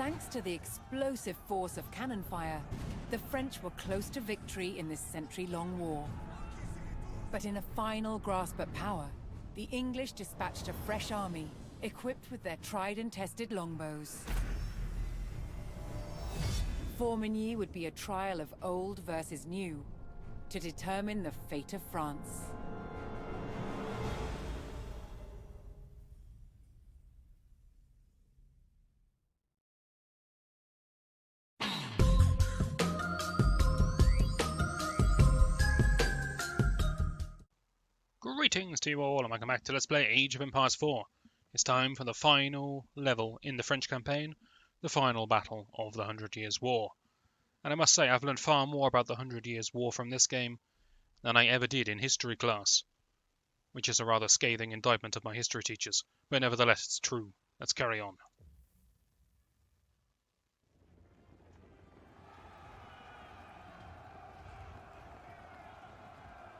Thanks to the explosive force of cannon fire, the French were close to victory in this century-long war. But in a final grasp at power, the English dispatched a fresh army, equipped with their tried and tested longbows. Formigny would be a trial of old versus new, to determine the fate of France. Greetings to you all, and welcome back to Let's Play Age of Empires 4. It's time for the final level in the French campaign, the final battle of the 100 Years' War. And I must say, I've learned far more about the 100 Years' War from this game than I ever did in history class, which is a rather scathing indictment of my history teachers, but nevertheless it's true. Let's carry on.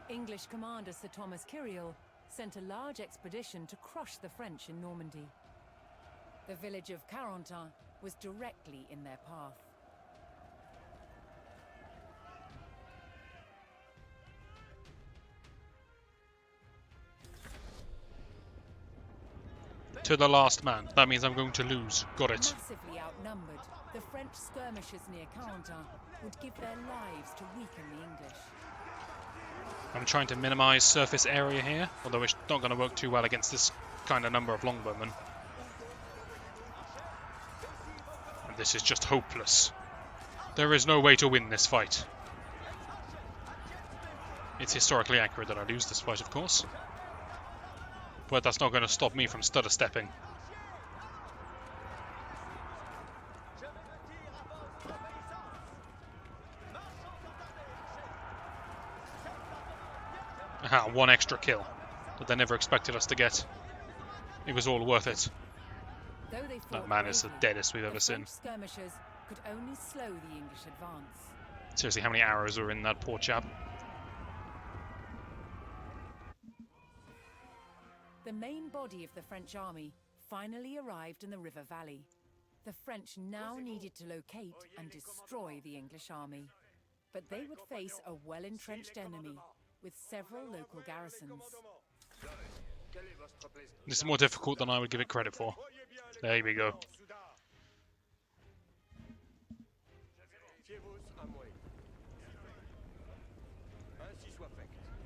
English commander Sir Thomas Kyriel sent a large expedition to crush the French in Normandy. The village of Carentan was directly in their path. To the last man. That means I'm going to lose. Got it. Massively outnumbered, the French skirmishes near Carentan would give their lives to weaken the English. I'm trying to minimise surface area here, although it's not going to work too well against this kind of number of longbowmen. And this is just hopeless. There is no way to win this fight. It's historically accurate that I lose this fight, of course. But that's not going to stop me from stutter stepping. Aha, one extra kill that they never expected us to get. It was all worth it. That man is the deadest we've ever seen. Skirmishers could only slow the English advance. Seriously, how many arrows are in that poor chap? The main body of the French army finally arrived in the river valley. The French now needed to locate and destroy the English army. But they would face a well-entrenched enemy with several local garrisons. This is more difficult than I would give it credit for. There we go.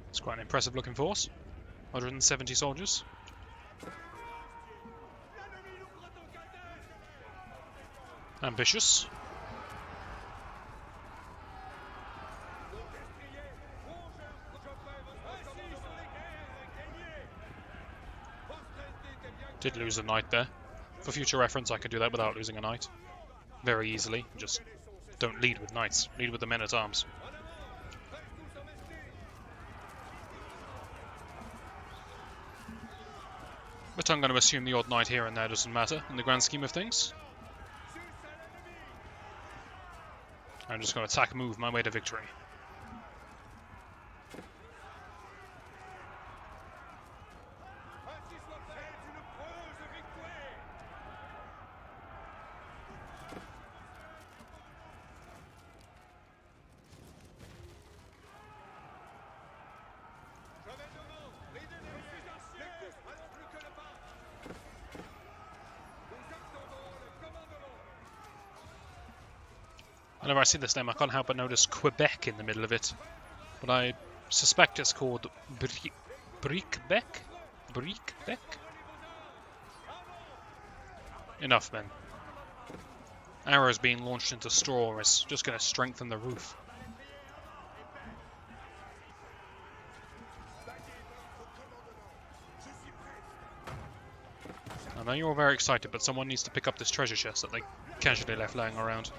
It's quite an impressive looking force. 170 soldiers. Ambitious. Did lose a knight there. For future reference, I could do that without losing a knight. Very easily. Just don't lead with knights. Lead with the men-at-arms. But I'm going to assume the odd knight here and there doesn't matter in the grand scheme of things. I'm just going to attack move my way to victory. Whenever I see this name, I can't help but notice Quebec in the middle of it. But I suspect it's called Briquebec? Briquebec? Enough, men. Arrows being launched into straw is just going to strengthen the roof. I know you're all very excited, but someone needs to pick up this treasure chest that they casually left laying around.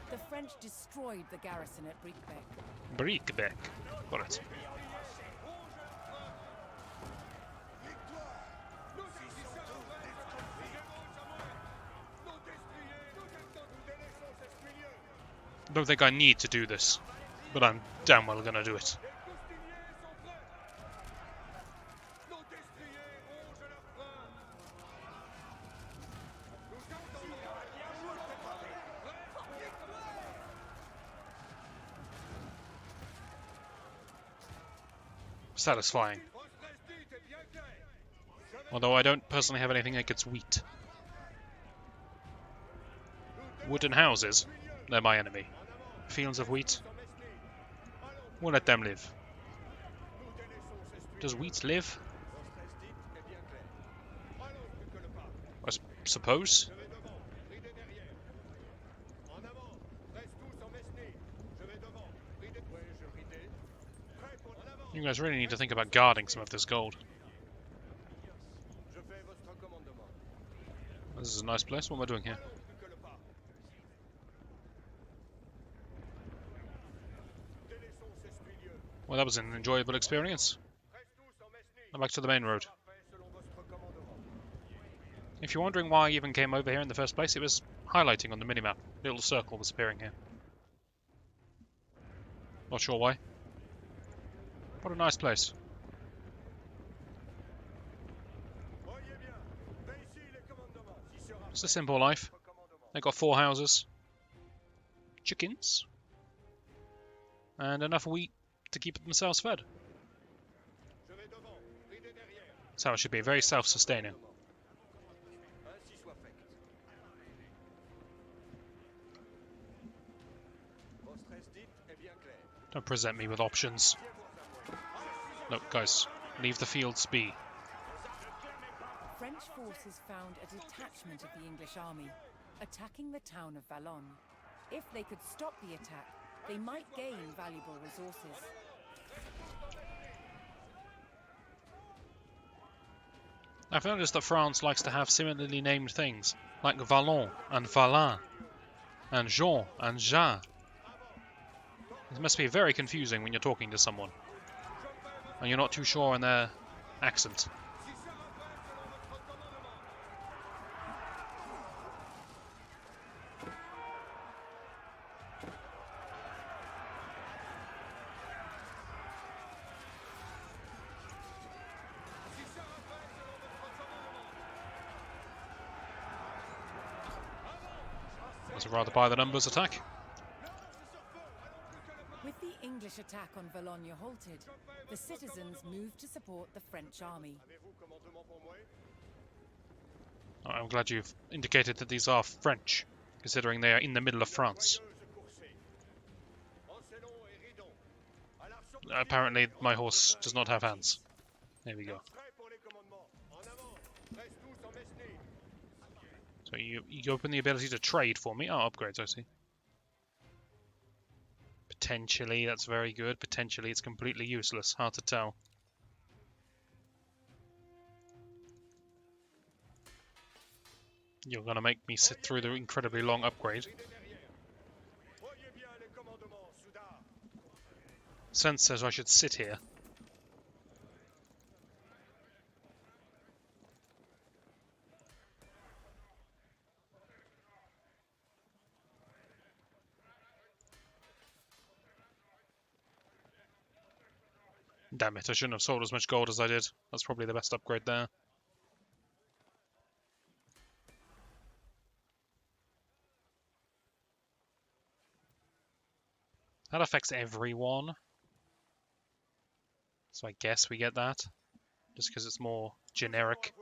The French destroyed the garrison at Briquebec. Briquebec. Got it. I don't think I need to do this, but I'm damn well gonna do it. satisfying. Although I don't personally have anything against wheat. Wooden houses, they're my enemy. Fields of wheat, we'll let them live. Does wheat live? I suppose. You guys really need to think about guarding some of this gold. This is a nice place. What am I doing here? Well, that was an enjoyable experience. I'm back to the main road. If you're wondering why I even came over here in the first place, it was highlighting on the minimap. A little circle was appearing here. Not sure why. What a nice place. It's a simple life. They got 4 houses, chickens, and enough wheat to keep themselves fed. That's how it should be, very self-sustaining. Don't present me with options. No, guys, leave the fields be. French forces found a detachment of the English army, attacking the town of Vallon. If they could stop the attack, they might gain valuable resources. I've noticed that France likes to have similarly named things, like Vallon and Valin, and Jean and Jean. It must be very confusing when you're talking to someone, and you're not too sure on their accent. That's a rather by-the-numbers attack. With the English attack on Valogne halted, the citizens moved to support the French army. I'm glad you've indicated that these are French, considering they are in the middle of France. Apparently, my horse does not have hands. There we go. So you open the ability to trade for me. Oh, upgrades, I see. Potentially, that's very good. Potentially, it's completely useless. Hard to tell. You're gonna make me sit through the incredibly long upgrade. Sense says I should sit here. Damn it, I shouldn't have sold as much gold as I did. That's probably the best upgrade there. That affects everyone. So I guess we get that. Just because it's more generic.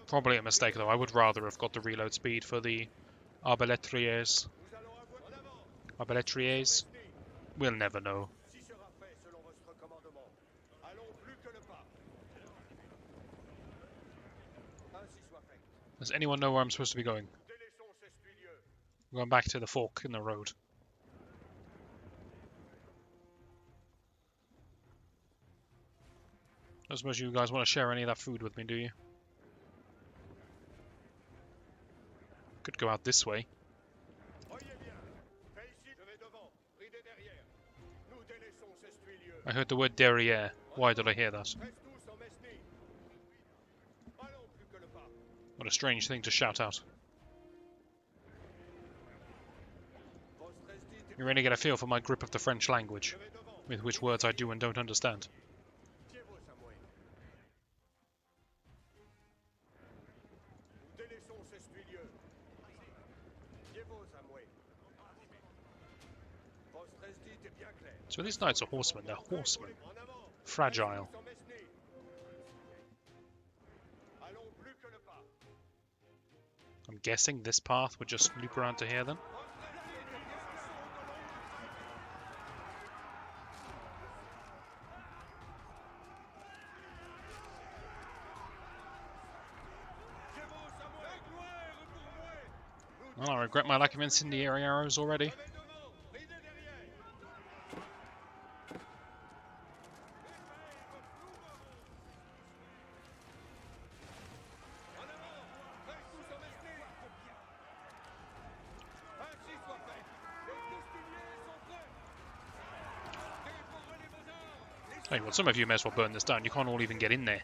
Probably a mistake though. I would rather have got the reload speed for the arbaletriers. Arbaletriers? We'll never know. Does anyone know where I'm supposed to be going? I'm going back to the fork in the road. I suppose you guys want to share any of that food with me, do you? Could go out this way. I heard the word derrière. Why did I hear that? What a strange thing to shout out. You really get a feel for my grip of the French language, with which words I do and don't understand. So these knights are horsemen. They're horsemen. Fragile. I'm guessing this path would just loop around to here then. Well, I regret my lack of incendiary arrows already. Hey, well, some of you may as well burn this down. You can't all even get in there.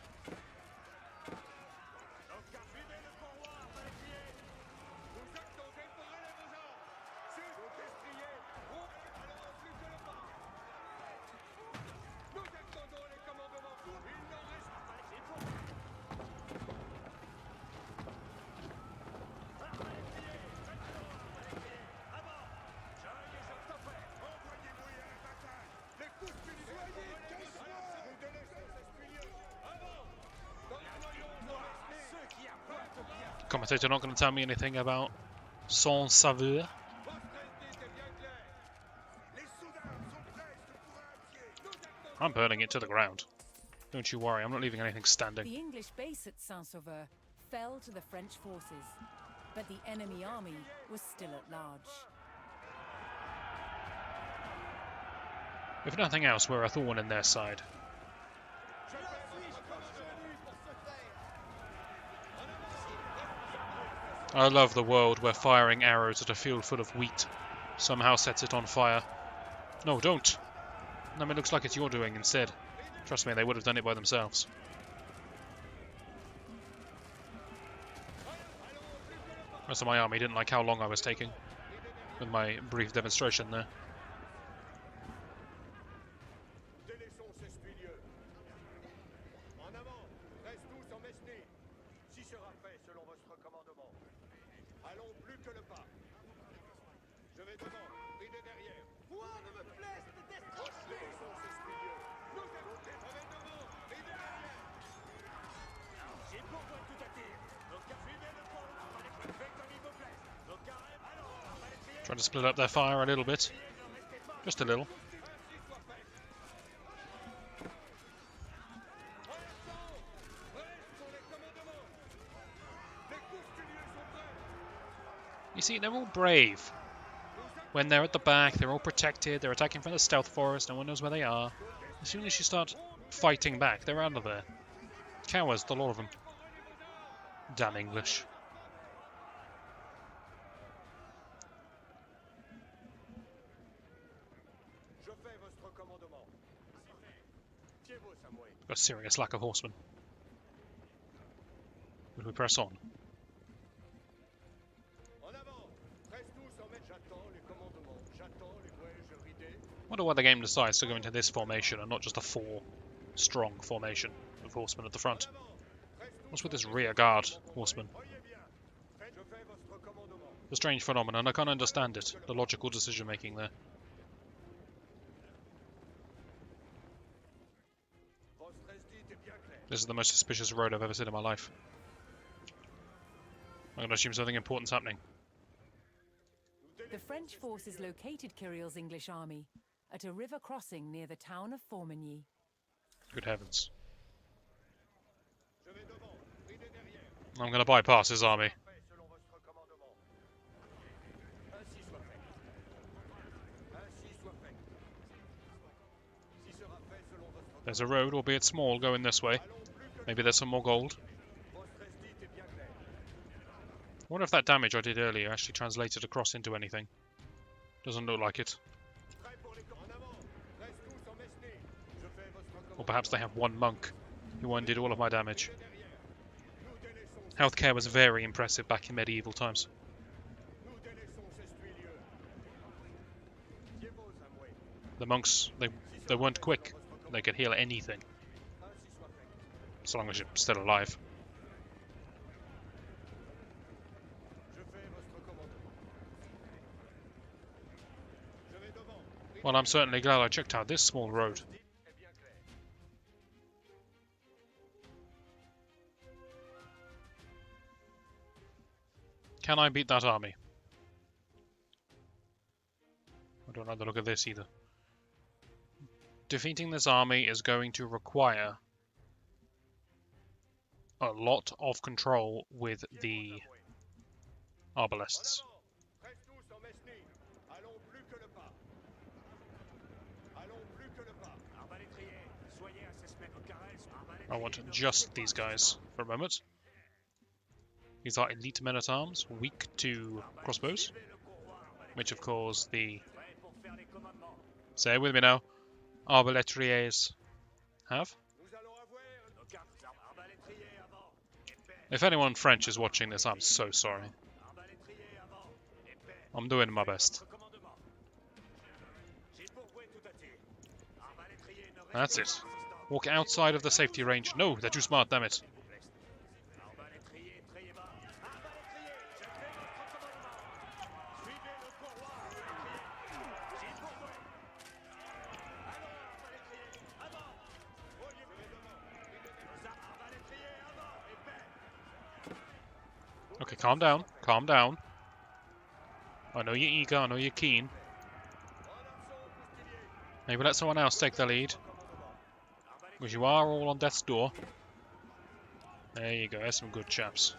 Commentator not going to tell me anything about sans saveur. I'm burning it to the ground. Don't you worry, I'm not leaving anything standing. The English base at Saint-Sauveur fell to the French forces, but the enemy army was still at large. If nothing else, we're a thorn in their side. I love the world where firing arrows at a field full of wheat somehow sets it on fire. No, don't! No, it looks like it's you're doing instead. Trust me, they would have done it by themselves. The rest of my army didn't like how long I was taking with my brief demonstration there. Trying to split up their fire a little bit. Just a little. You see, they're all brave. When they're at the back, they're all protected, they're attacking from the stealth forest, no one knows where they are. As soon as you start fighting back, they're out of there. Cowards, the lot of them. Damn English. Got a serious lack of horsemen. Would we press on? Wonder why the game decides to go into this formation and not just a 4-strong formation of horsemen at the front. What's with this rear guard horsemen? A strange phenomenon, I can't understand it. The logical decision making there. This is the most suspicious road I've ever seen in my life. I'm going to assume something important's happening. The French forces located Kyril's English army at a river crossing near the town of Formigny. Good heavens. I'm going to bypass his army. There's a road, albeit small, going this way. Maybe there's some more gold. I wonder if that damage I did earlier actually translated across into anything. Doesn't look like it. Or perhaps they have one monk who undid all of my damage. Healthcare was very impressive back in medieval times. The monks, they weren't quick. They could heal anything. As long as you're still alive. Well, I'm certainly glad I checked out this small road. Can I beat that army? I don't like the look of this either. Defeating this army is going to require a lot of control with the arbalests. I want just these guys for a moment. These are elite men-at-arms, weak to crossbows, which of course the, say it with me now, arbaletriers have. If anyone French is watching this, I'm so sorry. I'm doing my best. That's it. Walk outside of the safety range. No, they're too smart, damn it. Okay, calm down. Calm down. I know you're eager, I know you're keen. Maybe let someone else take the lead. Because you are all on death's door. There you go, there's some good chaps.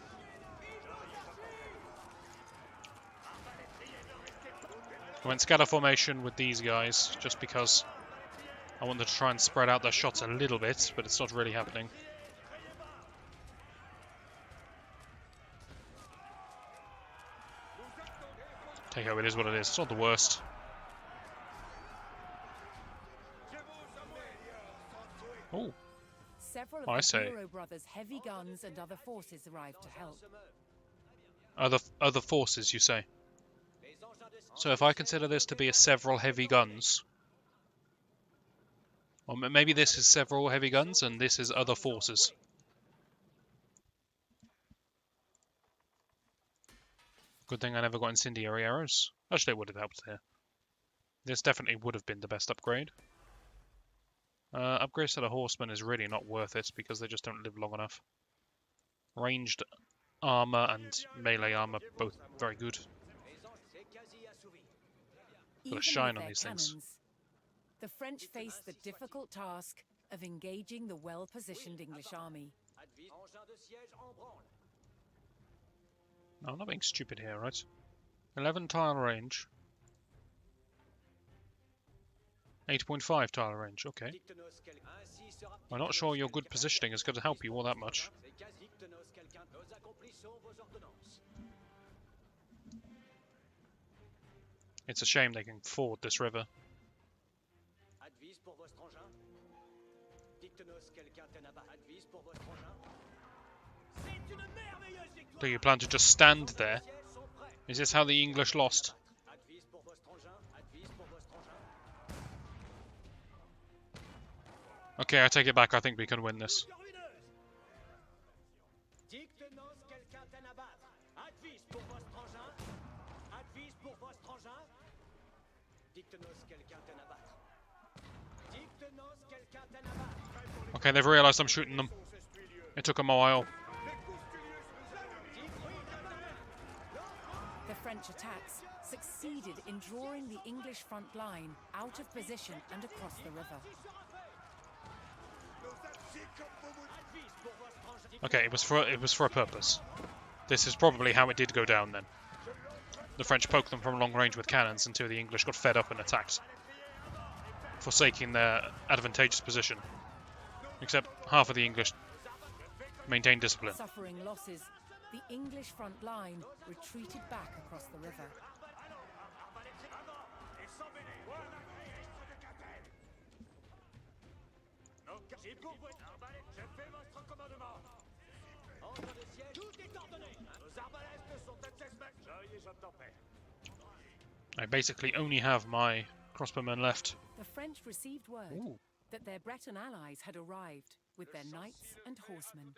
I went scatter formation with these guys, just because I wanted to try and spread out their shots a little bit, but it's not really happening. Take it, it is what it is. It's not the worst. Oh, Several of I the say. Bureau brothers' heavy guns and other forces arrived to help. Other forces, you say? So if I consider this to be a several heavy guns, or maybe this is several heavy guns and this is other forces. Good thing I never got incendiary arrows. Actually, it would have helped here. This definitely would have been the best upgrade. Upgrades to the horsemen is really not worth it because they just don't live long enough. Ranged armor and melee armor, both very good. Got a shine on these things. The French faced the difficult task of engaging the well-positioned English army. No, I'm not being stupid here, right? 11 tile range. 8.5 tile range, okay. I'm not sure your good positioning is going to help you all that much. It's a shame they can ford this river. Do you plan to just stand there? Is this how the English lost? Okay, I take it back. I think we can win this. Okay, they've realised I'm shooting them. It took them a while. The French attacks succeeded in drawing the English front line out of position and across the river. Okay, it was for a purpose. This is probably how it did go down then. The French poked them from long range with cannons until the English got fed up and attacked, forsaking their advantageous position. Except half of the English maintained discipline. Suffering losses, the English front line retreated back across the river. I basically only have my crossbowmen left. The French received word that their Breton allies had arrived with their knights and horsemen.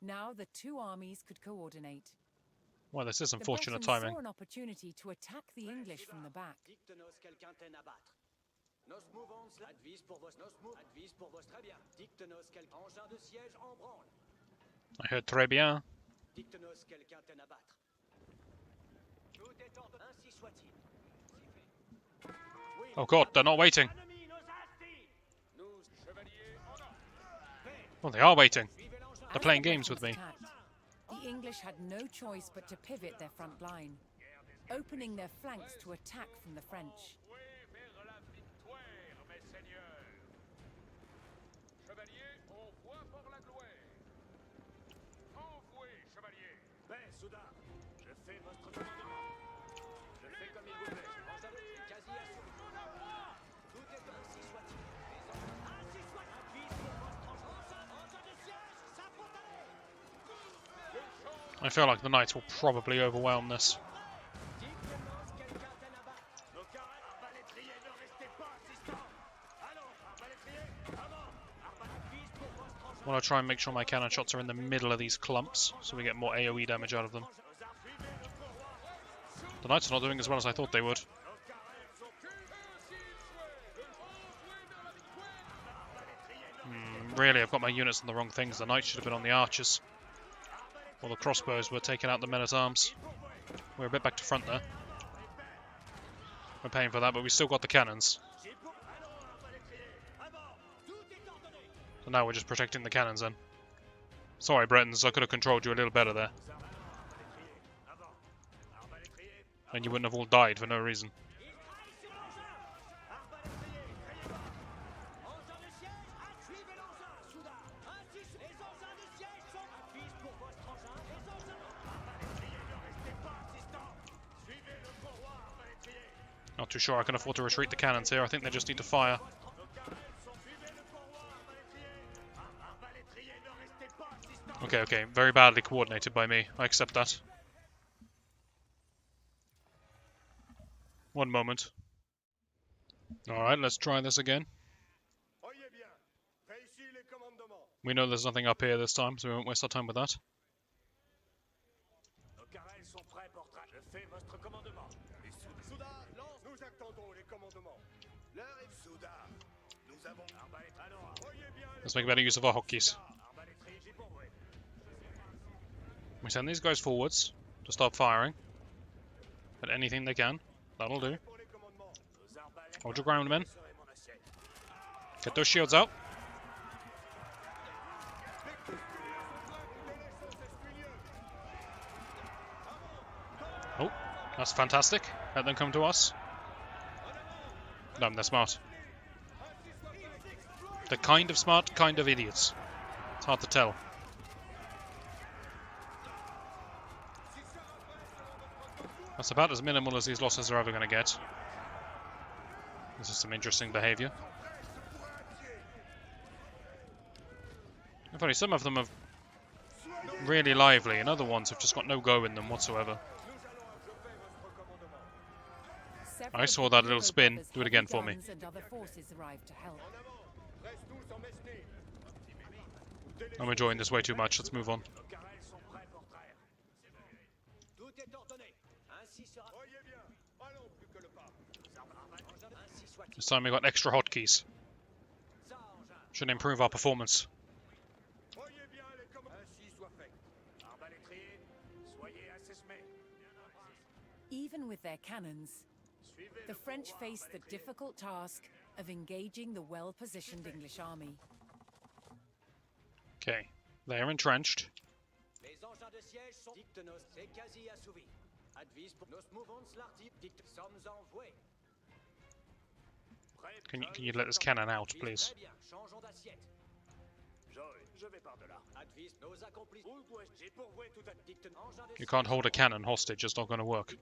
Now the two armies could coordinate. Well, this is The unfortunate Bretons timing. saw an opportunity to attack the English from the back. I heard très bien. Oh god, they're not waiting. Well, they are waiting. They're As playing the games with me. Russians attacked, the English had no choice but to pivot their front line, opening their flanks to attack from the French. I feel like the knights will probably overwhelm this. I want to try and make sure my cannon shots are in the middle of these clumps, so we get more AoE damage out of them. The knights are not doing as well as I thought they would. Really, I've got my units on the wrong things. The knights should have been on the archers. Well, the crossbows were taking out the men-at-arms. We're a bit back to front there. We're paying for that, but we still got the cannons. So now we're just protecting the cannons then. Sorry, Bretons, I could have controlled you a little better there. And you wouldn't have all died for no reason. Not too sure I can afford to retreat the cannons here. I think they just need to fire. Okay, very badly coordinated by me. I accept that. One moment. Alright, let's try this again. We know there's nothing up here this time, so we won't waste our time with that. Let's make better use of our hotkeys. We send these guys forwards to start firing at anything they can. That'll do. Hold your ground, men. Get those shields out. Oh, that's fantastic. Let them come to us. No, they're smart. They're kind of smart, kind of idiots. It's hard to tell. That's about as minimal as these losses are ever going to get. This is some interesting behaviour. Funny, some of them are really lively, and other ones have just got no go in them whatsoever. I saw that little spin. Do it again for me. I'm enjoying this way too much. Let's move on. This time we got extra hotkeys. Should improve our performance. Even with their cannons, the French faced the difficult task of engaging the well-positioned English army. Okay, they are entrenched. Can you let this cannon out, please? You can't hold a cannon hostage, it's not going to work.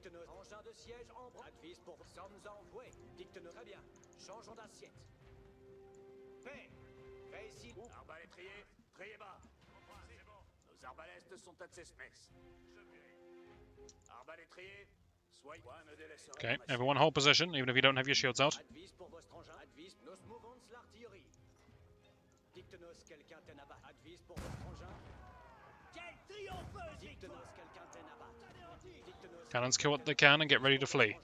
Okay, everyone hold position, even if you don't have your shields out. Cannons kill what they can and get ready to flee.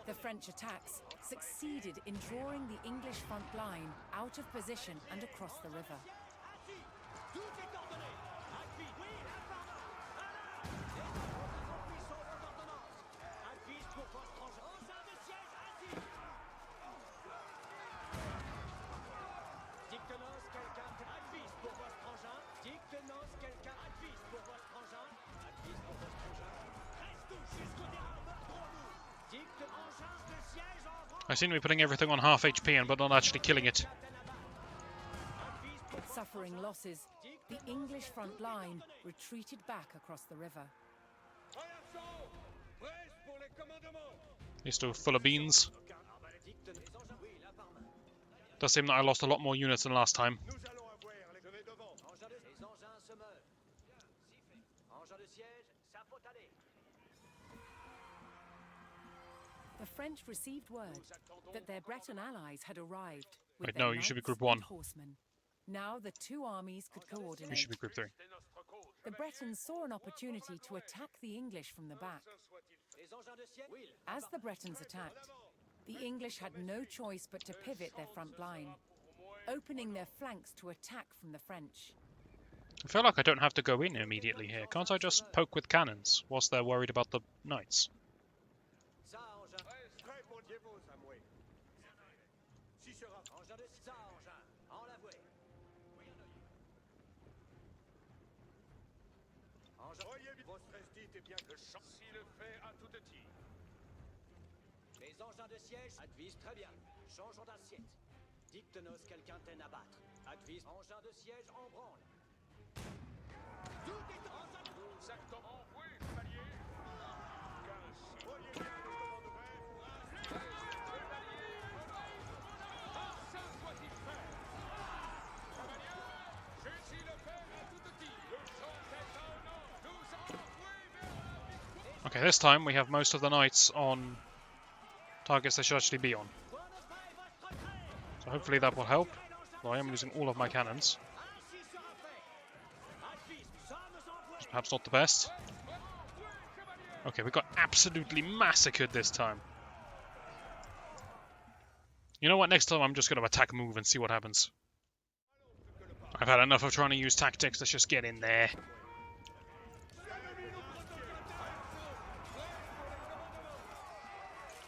The French attacks succeeded in drawing the English front line out of position and across the river. I seem to be putting everything on half HP and but not actually killing it. Suffering losses, the English front line retreated back across the river. He's still full of beans. Does seem that I lost a lot more units than last time. The French received word that their Breton allies had arrived with Wait, their no, you should be knights Group and 1. horsemen. Now the two armies could You coordinate. should be Group 3. The Bretons saw an opportunity to attack the English from the back. As the Bretons attacked, the English had no choice but to pivot their front line, opening their flanks to attack from the French. I feel like I don't have to go in immediately here. Can't I just poke with cannons whilst they're worried about the knights? Les engins de siège advisent très bien. Changeons d'assiette. Dicte-nous quelqu'un t'aime abattre. Advise engin de siège en branle. Tout est en engin de secteur envoué, chevalier. Voyez bien le commande ouvert. Enfin soit-il fait. Chevalier, je suis le père à tout petit. Le champ est un an. Nous envoyons vers la victoire. Okay, this time we have most of the knights on targets they should actually be on. So hopefully that will help, though I am losing all of my cannons. Which perhaps not the best. Okay, we got absolutely massacred this time. You know what, next time I'm just going to attack move and see what happens. I've had enough of trying to use tactics, let's just get in there.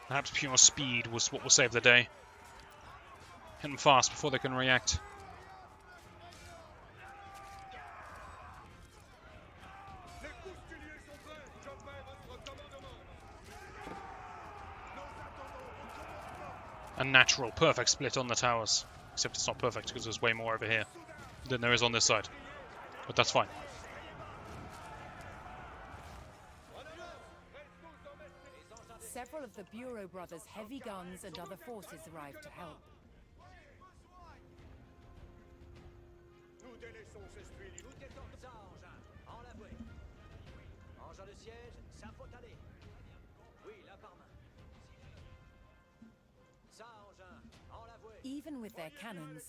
Perhaps pure speed was what will save the day. Hit them fast before they can react. A natural, perfect split on the towers. Except it's not perfect because there's way more over here than there is on this side. But that's fine. Several of the Bureau brothers' heavy guns and other forces arrived to help. Even with their cannons,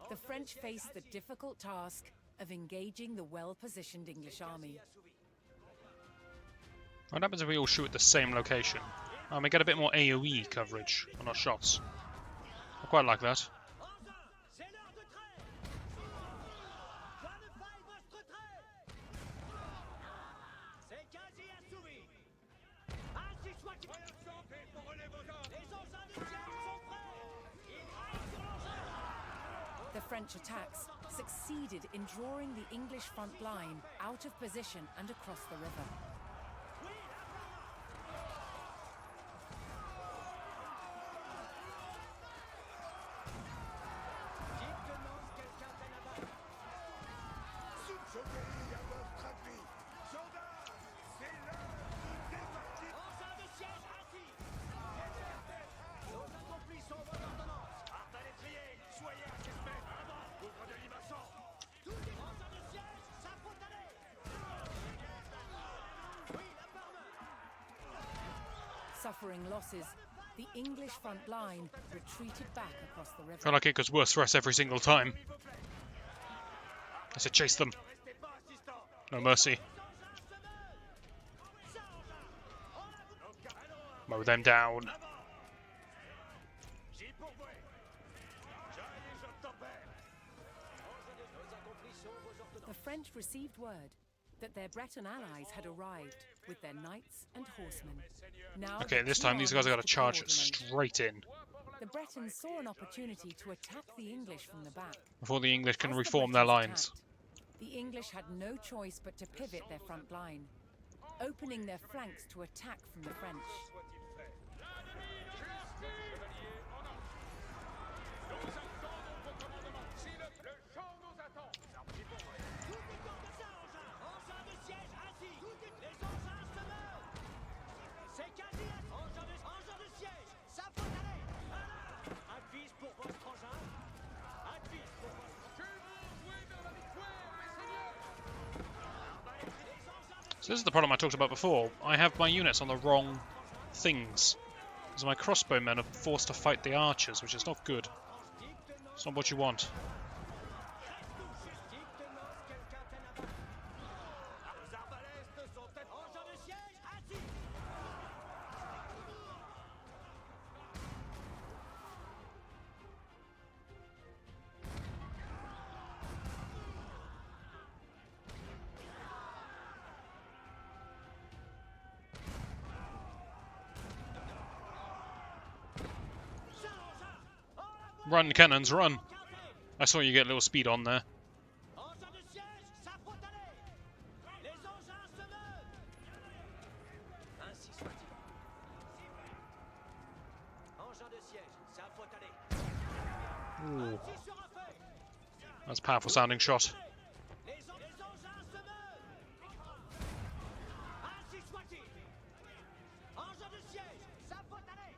the French faced the difficult task of engaging the well-positioned English army. What happens if we all shoot at the same location? We get a bit more AoE coverage on our shots. I quite like that. The French attacks succeeded in drawing the English front line out of position and across the river. Suffering losses, the English front line retreated back across the river. I feel like it goes worse for us every single time. I said chase them. No mercy. Mow them down. The French received word that their Breton allies had arrived with their knights and horsemen. Now Okay, the this two time these guys are going armies to charge coordinate. straight in The Bretons saw an opportunity to attack the English from the back. before the English can As the reform their Bretons lines. attacked, the English had no choice but to pivot their front line, opening their flanks to attack from the French. So this is the problem I talked about before. I have my units on the wrong things. So my crossbowmen are forced to fight the archers, which is not good. It's not what you want. Run, cannons, run! I saw you get a little speed on there. Ooh. That's a powerful sounding shot.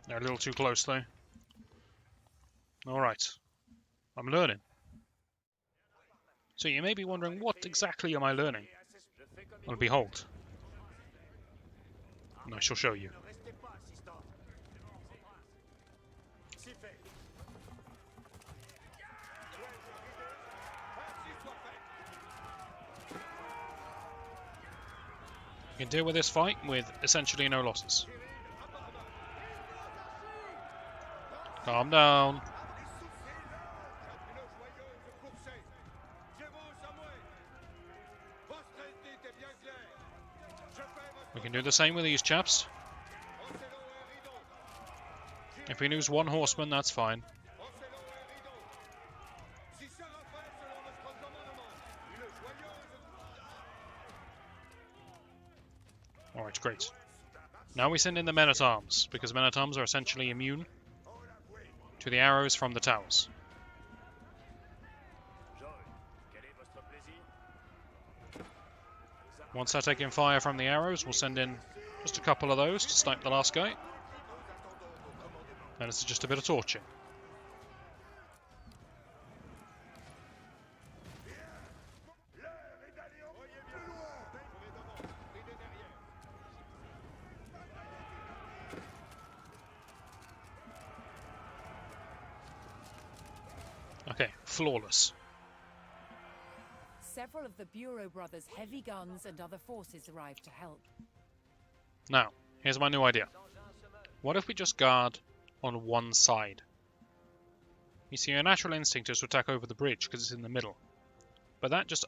They're a little too close though. Alright. I'm learning. So you may be wondering, what exactly am I learning? Well, behold. And I shall show you. You can deal with this fight with essentially no losses. Calm down. We can do the same with these chaps. If we lose one horseman, that's fine. Alright, great. Now we send in the men-at-arms, because men-at-arms are essentially immune to the arrows from the towers. Once they're taking fire from the arrows, we'll send in just a couple of those to snipe the last guy. And it's just a bit of torching. Okay, flawless. Several of the Bureau brothers' heavy guns and other forces arrived to help. Now, here's my new idea. What if we just guard on one side? You see, your natural instinct is to attack over the bridge because it's in the middle. But that just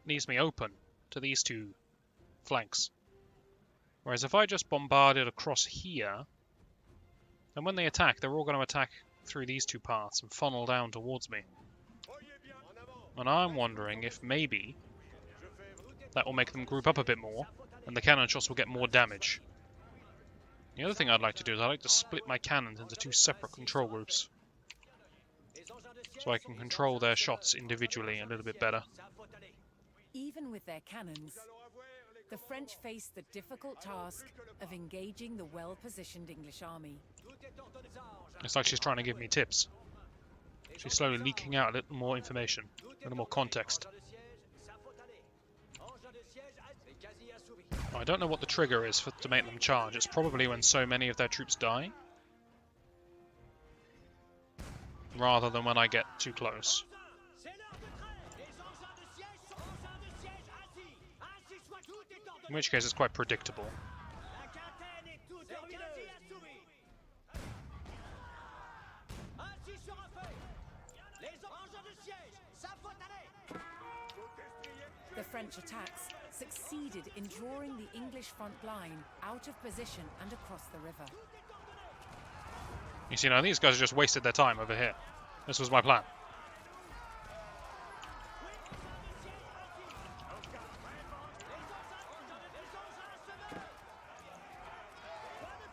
leaves me open to these two flanks. Whereas if I just bombarded across here, then when they attack, they're all going to attack through these two paths and funnel down towards me. And I'm wondering if maybe that will make them group up a bit more, and the cannon shots will get more damage. The other thing I'd like to do is I'd like to split my cannons into two separate control groups, so I can control their shots individually a little bit better. Even with their cannons, the French faced the difficult task of engaging the well-positioned English army. It's like she's trying to give me tips. She's slowly leaking out a little more information, a little more context. I don't know what the trigger is to make them charge. It's probably when so many of their troops die, rather than when I get too close. In which case it's quite predictable. La quintaine est toute terminée. Ainsi sera fait. Les engins de siège, ça faut aller. The French attacks succeeded in drawing the English front line out of position and across the river. You see, now these guys just wasted their time over here. This was my plan.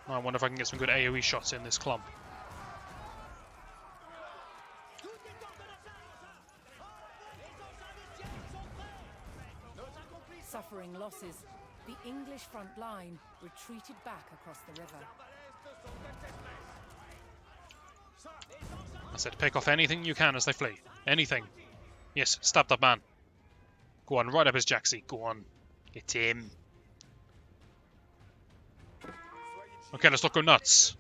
I wonder if I can get some good AoE shots in this clump. Suffering losses, the English front line retreated back across the river. I said pick off anything you can as they flee. Anything. Yes, stab that man. Go on, right up his jacksie. Go on. Get him. Okay, let's not go nuts.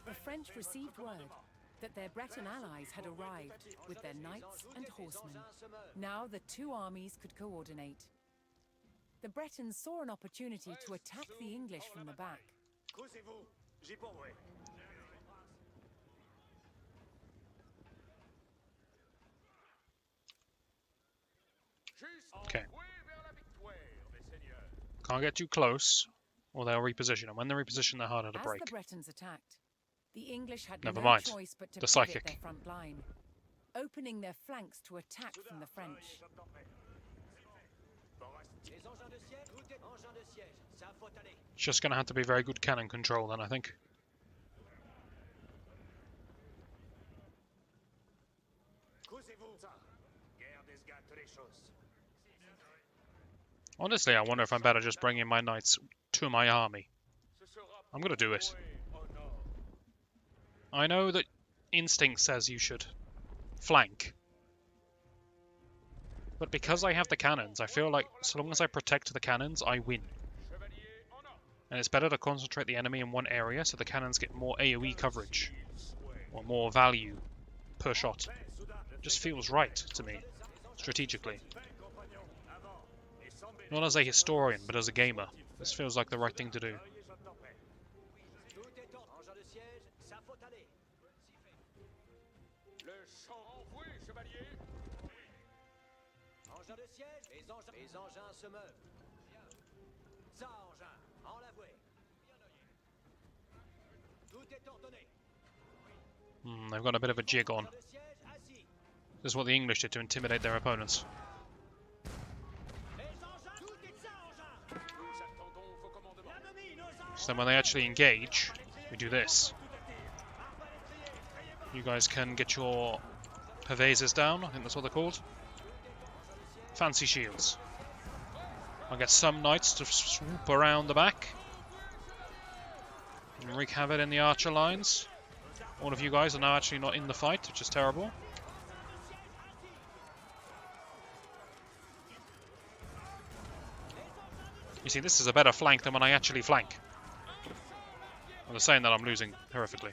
The French received word that their Breton allies had arrived with their knights and horsemen. Now the two armies could coordinate. The Bretons saw an opportunity to attack the English from the back. Okay. Can't get too close, or they'll reposition. And when they reposition, they're harder to break. As the Bretons attacked, the English had Never no mind. choice but to The pivot psychic. their front line, opening their flanks to attack from the French. Les engins de siège, tout est engins de siège, ça faut aller. It's just going to have to be very good cannon control then, I think. Honestly, I wonder if I'm better just bringing my knights to my army. I'm going to do it. I know that instinct says you should flank. But because I have the cannons, I feel like so long as I protect the cannons, I win. And it's better to concentrate the enemy in one area so the cannons get more AoE coverage. Or more value per shot. It just feels right to me, strategically. Not as a historian, but as a gamer. This feels like the right thing to do. Tout est en engins de siège, ça faut aller. Le champ envoué, chevalier. Engins de siège, les engins se meuvent. Ça, engin, en l'avoué. Tout est ordonné. They've got a bit of a jig on. Engins de siège, assis. This is what the English did to intimidate their opponents. Les engins, tout est ça, engin. Nous attendons vos commandements. L'ennemi, nos engins. So then when they actually engage, we do this. You guys can get your pavaises down, I think that's what they're called. Fancy shields. I'll get some knights to swoop around the back. And wreak havoc in the archer lines. All of you guys are now actually not in the fight, which is terrible. You see, this is a better flank than when I actually flank. I'm just saying that I'm losing horrifically.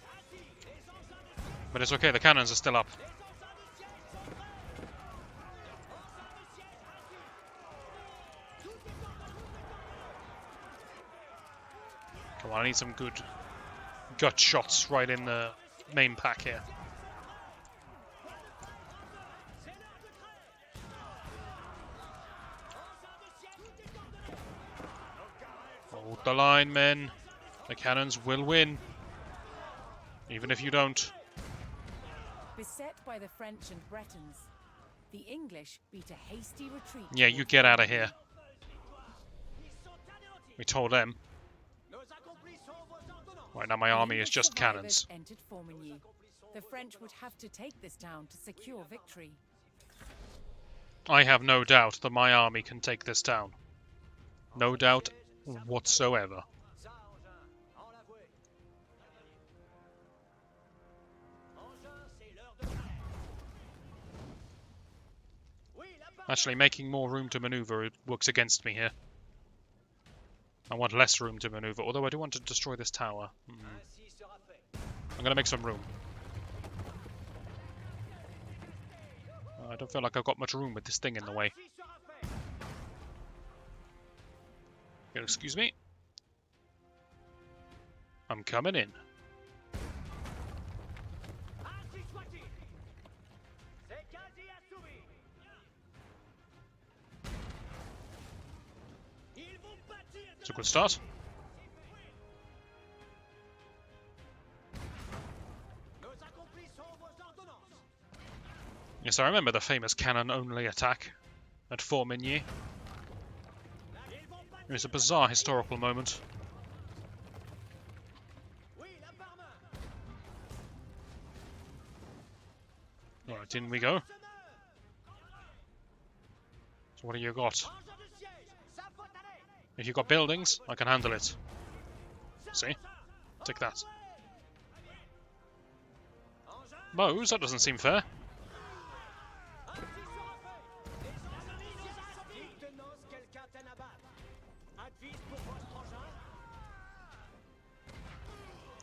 But it's okay, the cannons are still up. Come on, I need some good gut shots right in the main pack here. Hold the line, men. The cannons will win. Even if you don't. Beset by the French and Bretons, the English beat a hasty retreat. Yeah, you towards get out of Formigny. here. We told them. Nos accomplis sont vos ordonnances. Right now my The army is English just survivors cannons. entered Formigny. The French would have to take this town to secure victory. I have no doubt that my army can take this town. No doubt whatsoever. Ça, engin, en l'avoué. Engin, c'est l'heure de faire. Oui, la parole. Actually, making more room to maneuver works against me here. I want less room to maneuver, although I do want to destroy this tower. Ainsi sera fait. I'm going to make some room. I don't feel like I've got much room with this thing in the way. Ainsi sera fait. Excuse me. I'm coming in. Ainsi soit-il. C'est quasi assouvi. Ils vont bâtir de It's a good start. nos accomplis sont vos ordonnances. Yes, I remember the famous cannon-only attack at Formigny. Ils vont bâtir. It was a bizarre historical moment. Oui, la par main. Alright, in we go. So what do you got? Engin de siège. Ça faut aller. If you've got buildings, I can handle it. See? Take that. Mose, that doesn't seem fair. Dites-nous quelqu'un t'en abattre. Advise pour votre engin.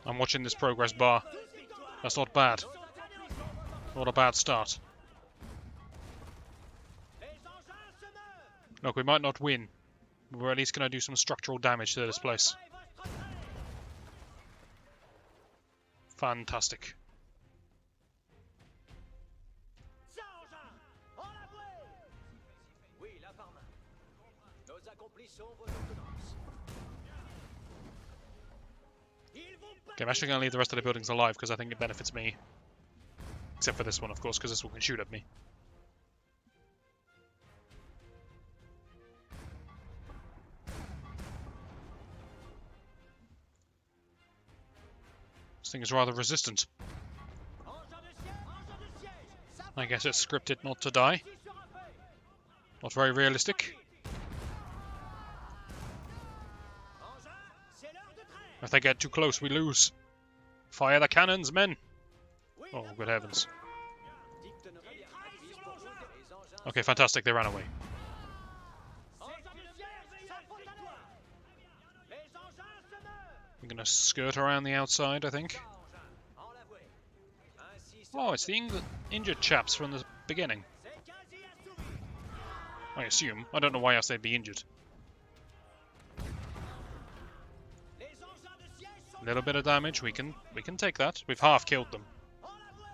I'm watching this progress bar. That's not bad. Not a bad start. Les engins se meuvent. Look, we might not win, but we're at least going to do some structural damage to this place. Et votre trait. Fantastic. Ça, engin. En la bouée. Oui, la par main. Nos accomplis sont vos ordonnances. Ils vont Okay, I'm actually going to leave the rest of the buildings alive because I think it benefits me. Except for this one, of course, because this one can shoot at me. This thing is rather resistant. engin de siège. Ça I guess it's scripted not to die. qui sera fait. Not very realistic. Engin, c'est l'heure de trêve. If they get too close, we lose. Fire the cannons, men! Oui, Oh, la good par heavens. main. Dites-nous advise pour vous. Les engins. Okay, fantastic, they ran away. Engin de siège. Ça faut aller. Les engins se meuvent. I'm gonna skirt around the outside, I think. En la bouée. Ainsi Oh, it's the injured chaps from the beginning. c'est quasi assouvi. I assume. I don't know why else they'd be injured. Les engins de siège sont A little bit of damage, we can take that. We've half killed them. en la bouée.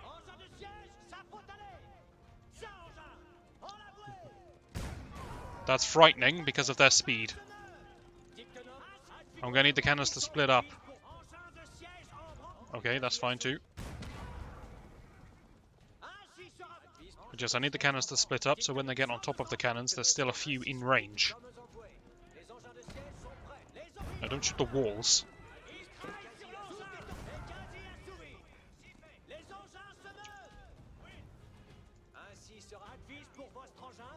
Engin de siège, ça faut aller. Ça, engin. En la bouée. That's frightening because of their speed. Dites-nous I'm gonna need the cannons to split up. engin de siège en branle. Okay, that's fine too. Ainsi sera fait. But just I need the cannons to split up so when they get on top of the cannons, there's still a few in range. Sommes employés. Les engins de siège sont prêts. Les engins Now don't shoot the walls. sur l'engin. C'est quasi assouvi. Les engins se meuvent. Ainsi sera advise pour votre engin.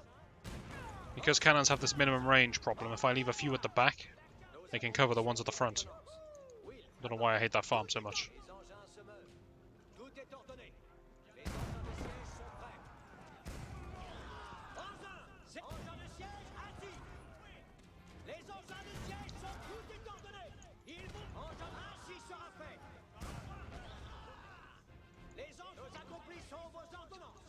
Because cannons have this minimum range problem, if I leave a few at the back, they can cover the ones at the front. Don't know why I hate that farm so much. Les engins se meuvent. Tout est ordonné. Les engins de siège sont prêts. Engins de siège assis. Les engins de siège sont tout est ordonné. Ils vont. Engins ainsi sera fait. Les engins. Nos accomplis sont vos ordonnances.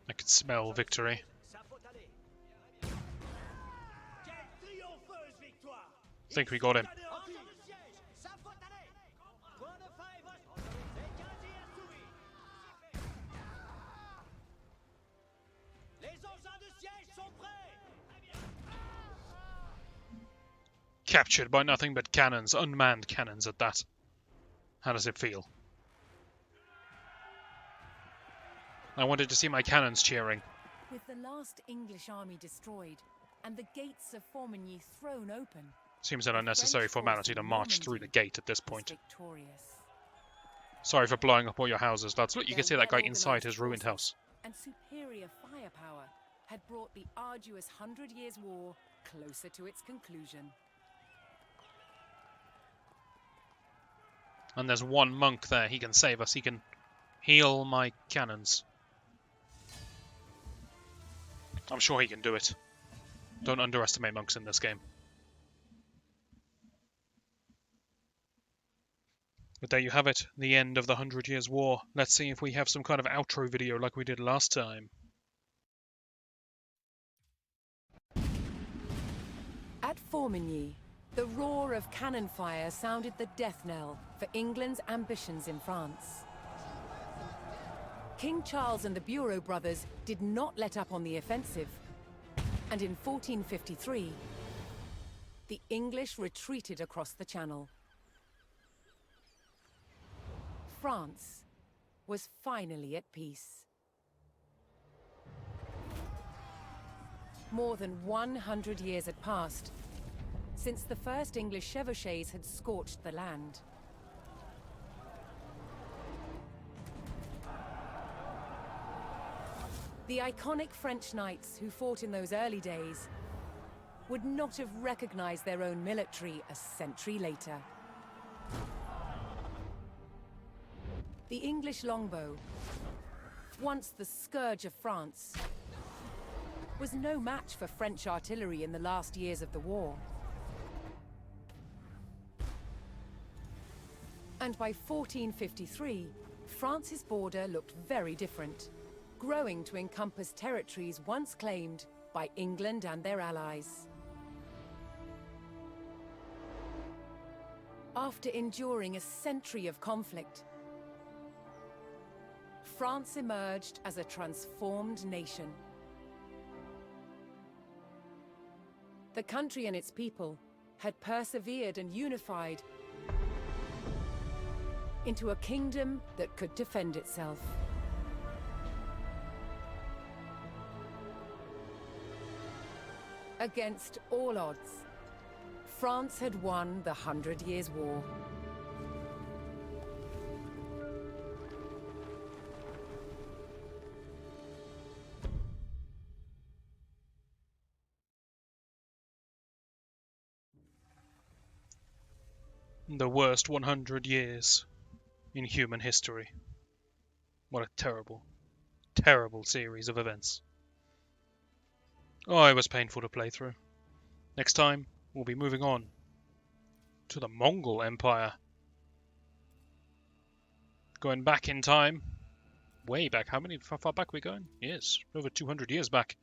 I can smell victory. Ça faut aller. Quelle triompheuse victoire. I think we got him. Engins de siège, ça faut aller. Point de fin et votre. C'est quasi assouvi. Les engins de siège sont prêts. Captured by nothing but cannons, unmanned cannons at that. How does it feel? I wanted to see my cannons cheering. With the last English army destroyed and the gates of Formigny thrown open, Seems an unnecessary formality to march through the gate at this was point. victorious. Sorry for blowing up all your houses, lads. Look, you Their can see that guy well-organised inside his ruined forces house. And superior firepower had brought the arduous 100 Years' War closer to its conclusion. And there's one monk there. He can save us. He can heal my cannons. I'm sure he can do it. Don't underestimate monks in this game. But there you have it, the end of the 100 Years' War. Let's see if we have some kind of outro video like we did last time. At Formigny, the roar of cannon fire sounded the death knell for England's ambitions in France. King Charles and the Bureau brothers did not let up on the offensive, and in 1453, the English retreated across the Channel. France was finally at peace. More than 100 years had passed since the first English chevauchés had scorched the land. The iconic French knights who fought in those early days would not have recognized their own military a century later. The English longbow, once the scourge of France, was no match for French artillery in the last years of the war. And by 1453, France's border looked very different, growing to encompass territories once claimed by England and their allies. After enduring a century of conflict, France emerged as a transformed nation. The country and its people had persevered and unified into a kingdom that could defend itself. Against all odds, France had won the 100 Years' War. The worst 100 years in human history. What a terrible, terrible series of events. Oh, it was painful to play through. Next time, we'll be moving on to the Mongol Empire. Going back in time, way back. How far back are we going? Yes, over 200 years back.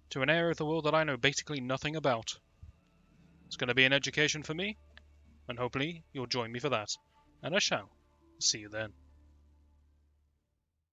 To an area of the world that I know basically nothing about. It's going to be an education for me, and hopefully you'll join me for that. And I shall see you then.